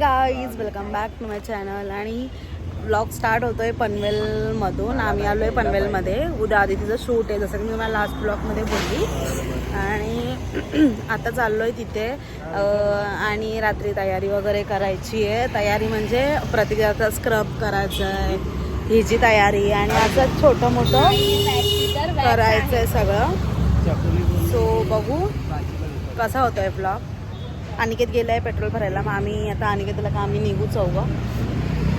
Guys welcome back to my channel. आणि blog start होतोय पनवेलमधून. आम्ही आलो आहे पनवेलमध्ये. उद्या आदितीचं शूट आहे, जसं की मी मला लास्ट ब्लॉगमध्ये बोलली. आणि आता चाललो आहे तिथे आणि रात्री तयारी वगैरे करायची आहे. तयारी म्हणजे प्रतिक्रियाचा स्क्रब करायचं आहे, ही जी तयारी. आणि असं छोटं मोठं करायचं आहे सगळं. सो बघू कसा होतोय ब्लॉग. अनिकेत गेलाय पेट्रोल भरायला. मग आम्ही आता अनिकेतला का आम्ही निघू चौघं.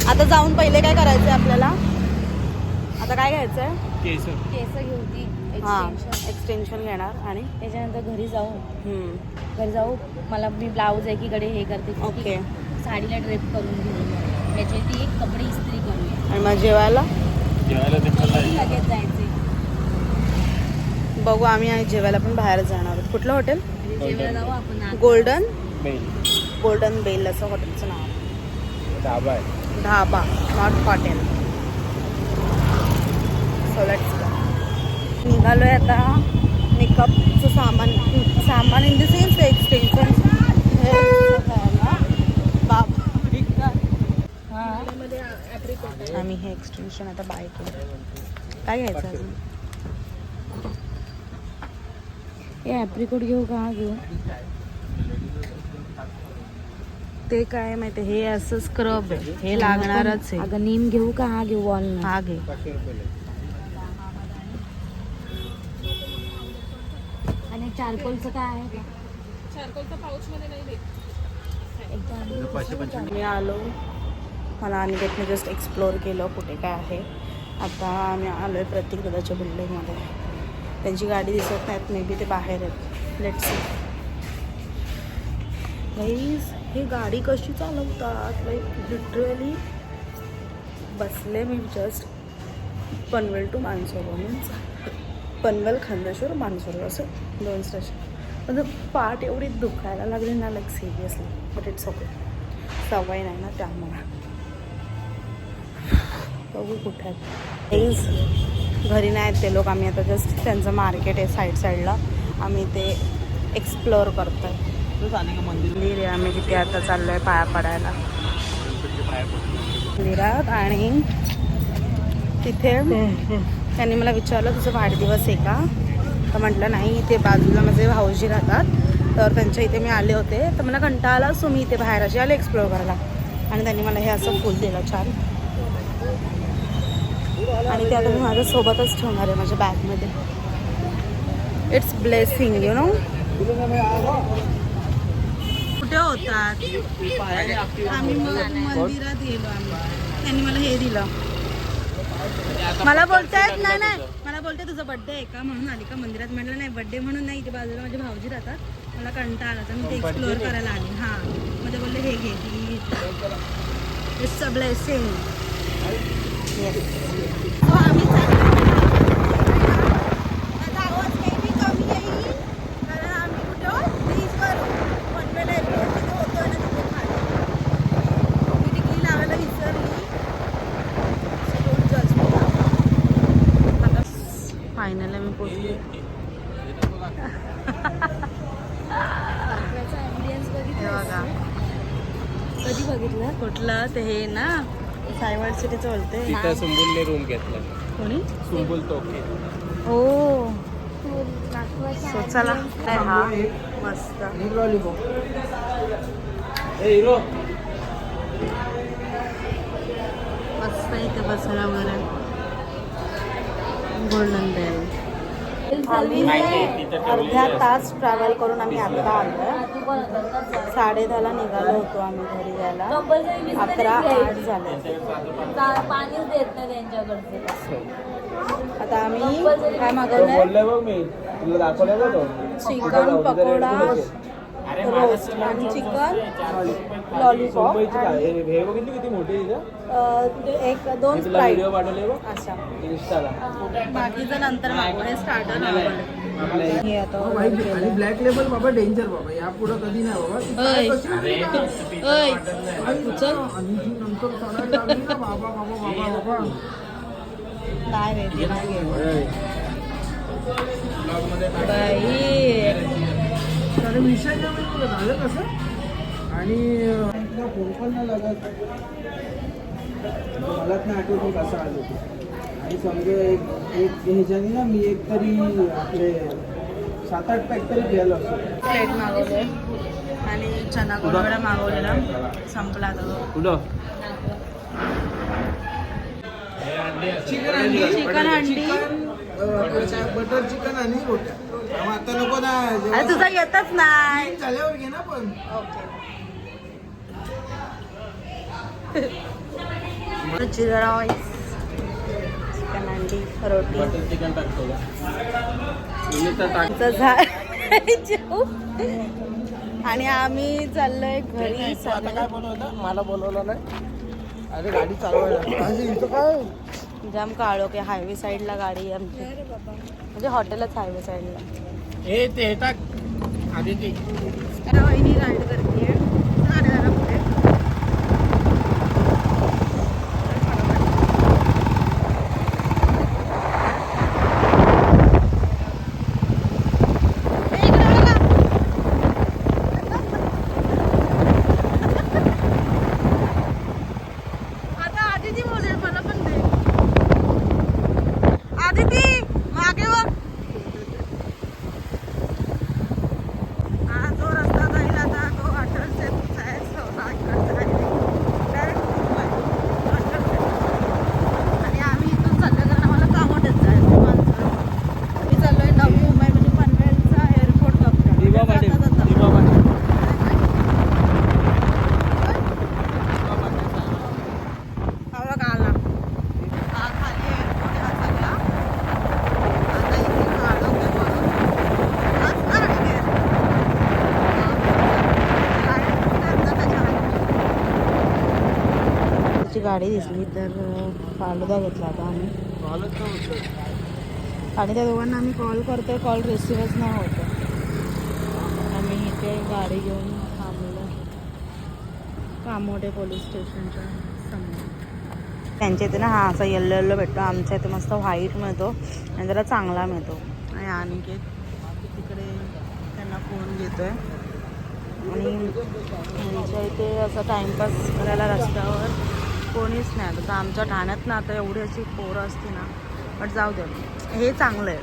आता जाऊन पहिले काय करायचं आहे आपल्याला, आता काय घ्यायचं आहे? केस घेऊ ती एक्सटेन्शन घेणार आणि त्याच्यानंतर घरी जाऊ. मला मी ब्लाऊज एकीकडे हे करते. ओके, साडीला ड्रेप करून घेऊ. त्याच्यावरती एक कपडे इस्त्री करूया. आणि मग जेवायला लगेच जायचे. बघू आम्ही. आणि जेवायला पण बाहेर जाणार आहोत. कुठलं हॉटेल? जेवायला जाऊ आपण. गोल्डन बेल असं हॉटेलचं नाव आहे. Dhaba not hotel. So let's go. निघालोय आता. मेकअपचं सामान इन द सेन्स एक्सटेन्शन. आम्ही हे एक्सटेन्शन आता बाय केलं. काय घ्यायचं अजून? हे ॲप्रिकोट घेऊ का हा घेऊ? ते काय माहिती, हे असं स्क्रब आहे, हे लागणारच आहे. अगं नीम घेऊ का हा घेऊ? वॉलनट हा घे. आणि चारकोलचं काय आहे का? चारकोलचा पाऊच मध्ये नाही देत. मी आलो. मला अनिकेतने जस्ट एक्सप्लोअर केलं कुठे काय आहे. आता आम्ही आलो आहे प्रतीक दादाच्या बिल्डिंगमध्ये. त्यांची गाडी दिसत नाहीत, मे बी ते बाहेर आहेत. Let's see. गाईज ही गाडी कशी चालवतात, लाईक लिटरली. बसले मी just Panvel to Mansarovar, means Panvel Khandeshwar Mansarovar असं 2 स्टेशन. म्हणजे पाठ एवढी दुखायला लागली ना, like seriously. But it's okay, सवय नाही ना त्यामुळे. बघू कुठे आहेत गाईज. घरी नाही आहेत ते लोक. आम्ही आता जस्ट त्यांचं मार्केट आहे साईडला, आम्ही ते एक्सप्लोअर करतो आहे. मंदिर आहे. आम्ही तिथे आता चाललो आहे पाया पडायला मंदिरात. आणि तिथे त्यांनी मला विचारलं तुझं वाढदिवस आहे का? तर म्हटलं नाही, इथे बाजूला माझे भाऊजी राहतात, तर त्यांच्या इथे मी आले होते. तर मला कंटाळा आला, सो मी इथे बाहेर अशी आले एक्सप्लोअर करायला. आणि त्यांनी मला हे असं फूल दिलं छान. आणि ते आता मी माझ्यासोबतच ठेवणार आहे माझ्या बॅगमध्ये. It's blessing, you know. कुठे होतात आम्ही? मग मंदिरात गेलो आम्ही. त्यांनी मला हे दिलं. मला बोलतायत नाही, मला बोलते तुझा बड्डे आहे का म्हणून आली का मंदिरात? म्हटलं नाही, बड्डे म्हणून नाही, इथे बाजूला माझे भाऊजी राहतात, मला कंटाळा आला तर मी ते एक्सप्लोअर करायला आली. हां, मध्ये बोलले हे घे. It's a blessing. आम्ही फायनल मी पोचले. बघा कधी बघितलं? कुठलं ते हे ना, सायवर्ड सिटीचं बोलते. तिथं सुंबुलने रूम घेतला. कोणी? सुंबुल तोके. हो. सो चला. हा मस्त. मस्त इथे बसायला वगैरे. Golden bell. आम्ही अर्ध्या तास ट्रॅव्हल करून आम्ही आता आलो. 10:30 निघालो होतो आम्ही घरी जायला. 11:08 झाले. पाणीच देत नाही त्यांच्याकडचे. आता आम्ही काय मागवलंय? चिकन पकोडा, रोस्ट आणि चिकन लॉलीपॉप. एक 2 स्प्राईट अच्छा. बाकीचं नंतर मागवणे. स्टार्टर हे आता ब्लॅक लेबल बाबा डेंजर बाबा, या पुढे कधी नाही बाबा. चल नंतर चढायला लागली ना बाबा बाबा बाबा बाबा. काय रे ते बाई. विषय झालं कसं आणि तुला फोन पण नाही लागत. मलाच नाही आठवत मी कसं आलो ते. आणि समजा एक ह्याच्याने ना मी एक तरी आपले 7-8 पॅक तरी घ्यायला असतो. प्लेट मागवले आणि चना कोलवडा मागवलेला संपला आता तो. कुठं चिकन हंडी बटर चिकन आणि रोट्या. मग आता नको ना, अरे तुझा येतच नाही. झाल्यावर घे ना पण. ओके. जिरा राईस, चिकन हंडी, रोटी. बटर चिकन टाकतो का? सुनीता टाक. आमचं झाड जेवू. आणि आम्ही चाललोय घरी. आता काय बनवलं? मला बोलवलं नाही. अरे गाडी चालवायला अरे इथं काय जाम काळो की हायवे साईडला गाडी आहे आमची. म्हणजे हॉटेलच हायवे साईडला. हे ते टाक आधी ते. वहिनी राईड करते पुढे. आता आदिती बोलेल मला पण दे. आदिती मागे बघ. हा जो रस्ता जाईल आता तो अटल सेतूचा आहे. इकडचा आहे डायरेक्ट मुंबई अटल सेतू. आणि आम्ही इथून चाललो कारण आम्हाला कामोठ्यात जायचं माणसं. आम्ही चाललोय नवी मुंबई म्हणजे पनवेलचा एअरपोर्ट बघतो. दिवा पाटील. गाडी दिसली तर फालुदा घेतला होता आम्ही. आणि त्या दोघांना आम्ही कॉल करतोय, कॉल रिसिव्हच नाही होतो. आम्ही इथे गाडी घेऊन थांबलो कामोठे पोलीस स्टेशनच्या समोर. त्यांच्या इथे ना हा असा येल्लो येल्लो भेटतो. आमच्या इथे मस्त व्हाईट मिळतो आणि जरा चांगला मिळतो. आणि अनिकेत तिकडे त्यांना फोन घेतोय. आणि त्यांच्या इथे असं टाइमपास करायला रस्त्यावर कोणीच नाही. तसं आमच्या ठाण्यात ना आता एवढी अशी पोरं असते ना. बट जाऊ दे, हे चांगलं आहे.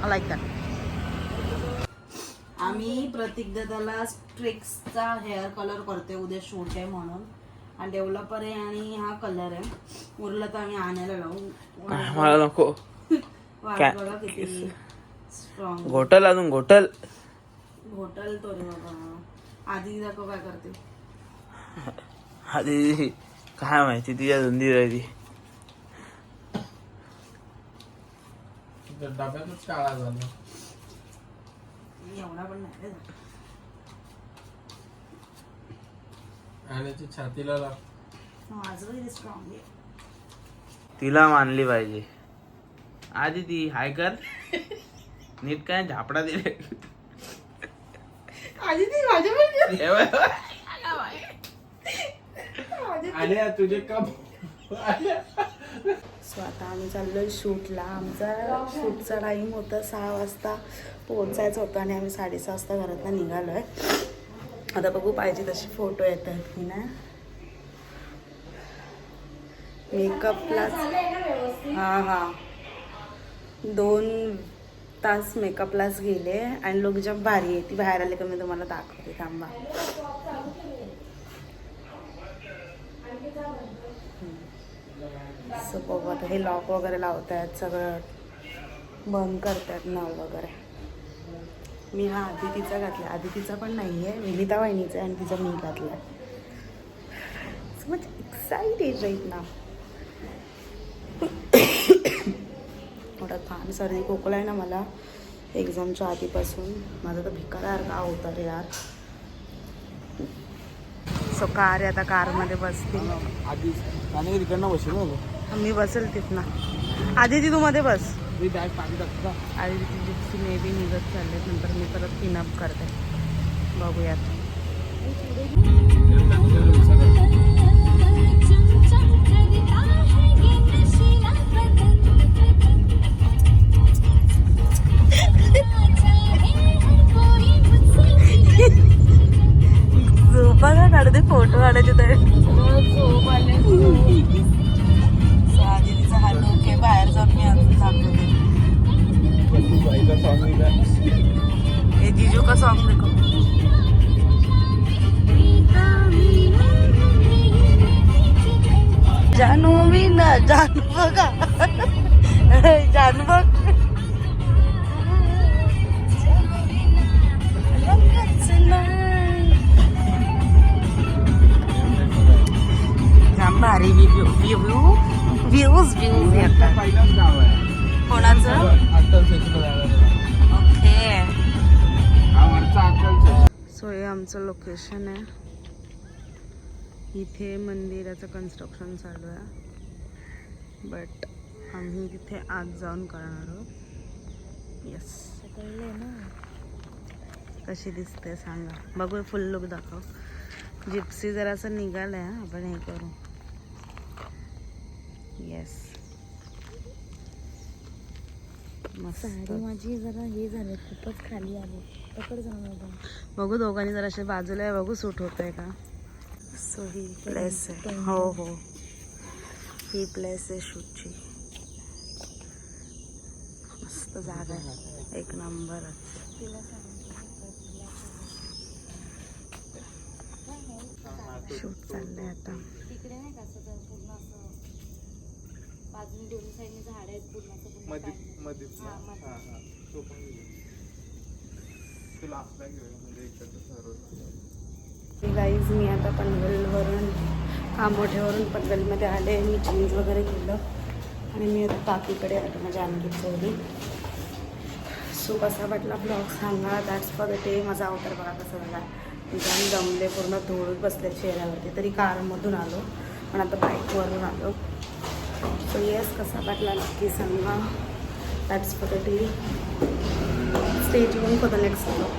I like that. आम्ही प्रतीक दादाला स्ट्रिक्सचा हेअर कलर करतोय. उद्या शूट आहे म्हणून. आणि डेव्हलपर आहे आणि हा कलर आहे. उरलं तर आम्ही आणायला लावू. मला नको. वाट बघा किती स्ट्रॉंग. घोटल अजून घोटल तो रे बाबा. आधी दाखव काय करते. आधी काय माहिती तिच्या धुंदी राहिली. डब्यातच काळा झाला. एवढा पण नाही रे. आणि ती छातीला लाव. माझं किती स्ट्रॉंग आहे. तिला मानली पाहिजे. आधी ती हाय कर नीट काय झापडा दिले. आधी ती माझ्या आल्या तुझे कप. सो आता आम्ही चाललोय शूटला. आमचा शूटचा टाईम होता 6 वाजता पोहोचायचं होतं आणि आम्ही 6:30 वाजता घरातनं निघालोय. आता बघू पाहिजे तसे फोटो येत आहेत की नाही. मेकअपला हां 2 तास मेकअपलाच गेले आणि लोक जब भारी आहे. ती बाहेर आली का मी तुम्हाला दाखवते. थांबा. सो बघू आता हे लॉक वगैरे लावतायत. सगळं बंद करतायत नळ वगैरे. मी हा आदितीचा घातला. आदितीचा पण नाही आहे, विनिता वहिनीचा आहे आणि तिचा मी घातला. सो मच एक्साइटेड राईट ना. थोडा फार सर्दी खोकला आहे ना मला एक्झामच्या आधीपासून. माझा तर भिकारासारखा होता रे यार. सो कार आता कारमध्ये बसते. आधी आणि तिकडनं बसेल ना. मी बसेल तिथनं. आधी तू मध्ये बस. मी बॅग पाणी टाकतो. आधी तिची मे बी निघत चालले. नंतर मी परत क्लीनअप करते. बघूयात. झोपा जानू विना जानू बघा जानू बघ जाम भारी व्ह्यूज येतात. पहिलाच गाव आहे कोणाचं अक्कल सेतूला जायला. ओके. हा वरचा अक्कल सेतू. सो हे आमचं लोकेशन आहे. इथे मंदिराचं कन्स्ट्रक्शन चालू आहे बट आम्ही तिथे आत जाऊन करणार आहोत. येस. कळलंय ना. कशी दिसते सांगा. बघू फुल लुक दाखव. जिप्सी जरासं निघालंय हा, आपण हे करू. येस मस्त. साडी माझी जरा हे झाले, खूपच खाली आले. पकड जाऊन बाबा. बघू दोघांनी जरा असे बाजूला आहे, बघू सूट होतंय का. सो ही प्लेस आहे. हो हो ही प्लेस आहे शूटची. मस्त जागा आहे, एक नंबरच. शूट चाललंय आता. तिकडे नाही का असं पूर्ण असं बाजूने दोन्ही साईडने झाड आहेत पूर्ण असं पूर्ण मध्ये पाणी. मध्ये हा, मध्ये. हा हा तो पण घेऊ. तुला आपला घेऊया म्हणजे इकडचं सर्व. गाईज मी आता पनवेलवरून कामोठ्यावरून पनवेलमध्ये आले. मी चेंज वगैरे केलं आणि मी आता काकीकडे आलो माझ्या आणखीच चोरी. सो कसा वाटला ब्लॉग सांगा. That's for the day. माझा अवतार बघा कसा झाला. जाम जमले, पूर्ण धूळ बसले चेहऱ्यावरती. तरी कारमधून आलो पण आता बाईकवरून आलो. सो येस कसा वाटला नक्की सांगा. That's for the day. Stay tune for the next blog.